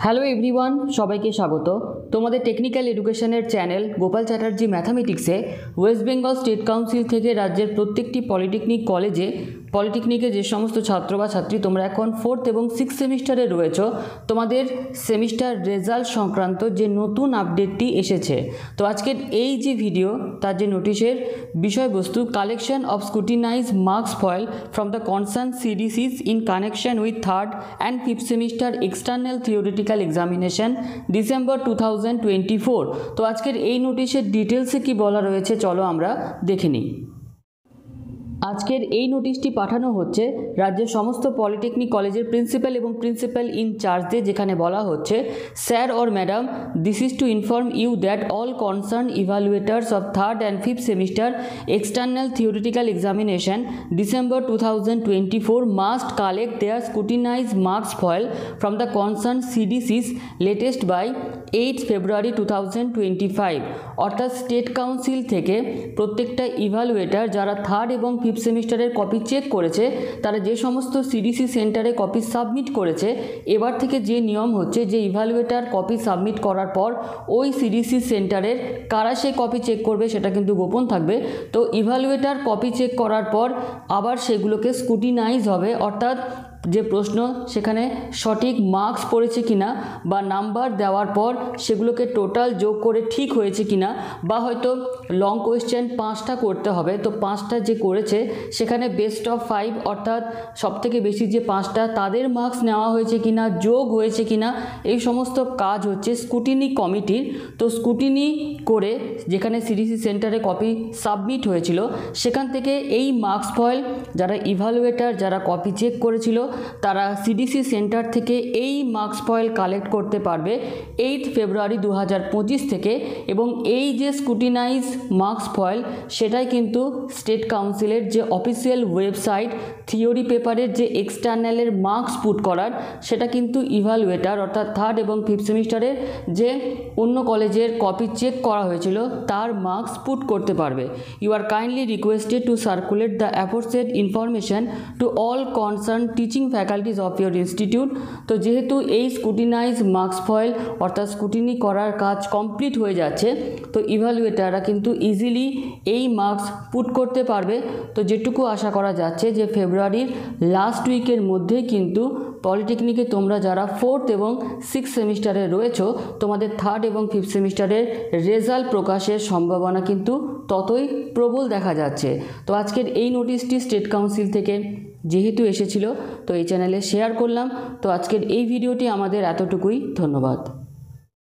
Hello everyone, সবাইকে স্বাগত তোমাদের টেকনিক্যাল এডুকেশনের চ্যানেল গোপাল চ্যাটার্জি ম্যাথামেটিক্সে। ওয়েস্ট বেঙ্গল স্টেট কাউন্সিল থেকে রাজ্যের প্রত্যেকটি পলিটেকনিকে যে সমস্ত ছাত্র বা ছাত্রী তোমরা এখন 4th এবং 6th সেমিস্টারে রয়েছো, তোমাদের সেমিস্টার রেজাল্ট সংক্রান্ত যে নতুন আপডেটটি এসেছে। তো আজকের এই যে ভিডিও, তার যে নোটিশের বিষয়বস্তু, collection of scrutinize marks foil from the concern CDCs in connection with 3rd and 5th semester external theoretical examination December 2024। তো আজকের এই নোটিশের ডিটেলসে কি বলা রয়েছে চলো আমরা দেখে নিই। আজকের এই নোটিশটি পাঠানো হচ্ছে রাজ্যের সমস্ত পলিটেকনিক কলেজের প্রিন্সিপাল এবং প্রিন্সিপাল ইনচার্জদের, যেখানে বলা হচ্ছে, sir or madam, this is to inform you that all concern evaluators of 3rd and 5th semester external theoretical examination December 2024 must collect their scrutinize marks foil from the concern CDCs latest by 8 February 2025। অর্থাৎ state council থেকে প্রত্যেকটা ইভ্যালুয়েটার যারা 3rd এবং 5th সেমিস্টারের copy check করেছে, তারা যে সমস্ত সিডিসি সেন্টারে কপি সাবমিট করেছে, এবার থেকে যে নিয়ম হচ্ছে যে ইভ্যালুয়েটার কপি সাবমিট করার পর ওই সিডিসি সেন্টারের কারা সেই কপি চেক করবে সেটা কিন্তু গোপন থাকবে। তো ইভ্যালুয়েটার কপি চেক করার পর আবার সেগুলোকে স্ক্রুটিনাইজ হবে, অর্থাৎ যে প্রশ্ন সেখানে সঠিক মার্কস পড়েছে কিনা বা নাম্বার দেওয়ার পর সেগুলোকে টোটাল যোগ করে ঠিক হয়েছে কিনা, বা হয়তো লং কোয়েশ্চেন 5টা করতে হবে, তো 5টা যে করেছে সেখানে বেস্ট অফ 5 অর্থাৎ সবথেকে বেশি যে 5টা তাদের মার্কস নেওয়া হয়েছে কিনা, যোগ হয়েছে কিনা, এই সমস্ত কাজ হচ্ছে স্ক্রুটিনি কমিটির। তো স্ক্রুটিনি করে যেখানে সিডিসি সেন্টারে কপি সাবমিট হয়েছিল সেখান থেকে এই মার্কস ফয়েল যারা ইভ্যালুয়েটার যারা কপি চেক করেছিল তারা সিডিসি সেন্টার থেকে এই মার্কস ফয়েল কালেক্ট করতে পারবে 8 ফেব্রুয়ারি 2025 থেকে। এবং এই যে স্ক্রুটিনাইজ মার্কস ফয়েল সেটাই কিন্তু স্টেট কাউন্সিলের যে অফিসিয়াল ওয়েবসাইট থিওরি পেপারের যে এক্সটার্নালের মার্কস পুট করার, সেটা কিন্তু ইভ্যালুয়েটার অর্থাৎ 3rd এবং 5th সেমিস্টারের যে অন্য কলেজের কপি চেক করা হয়েছিল তার মার্কস পুট করতে পারবে। You are kindly requested to circulate the aforesaid information to all concern teaching faculties of your institute. তো যেহেতু এই স্ক্রুটিনাইজ মার্কস ফয়েল অর্থাৎ স্ক্রুটিনি করার কাজ কমপ্লিট হয়ে যাচ্ছে, তো ইভ্যালুয়েটাররা কিন্তু ইজিলি এই মার্কস পুট করতে পারবে। তো যেটুকু আশা করা যাচ্ছে যে ফেব্রুয়ারির লাস্ট উইকের মধ্যেই কিন্তু পলিটেকনিকে তোমরা যারা 4th এবং 6th সেমিস্টারে রয়েছো, তোমাদের 3rd এবং 5th সেমিস্টারের রেজাল্ট প্রকাশের সম্ভাবনা কিন্তু ততই প্রবল দেখা যাচ্ছে। তো আজকের এই নোটিশটি স্টেট কাউন্সিল থেকে যেহেতু এসেছিল, তো এই চ্যানেলে শেয়ার করলাম। তো আজকের এই ভিডিওটি আমাদের এতটুকুই, ধন্যবাদ।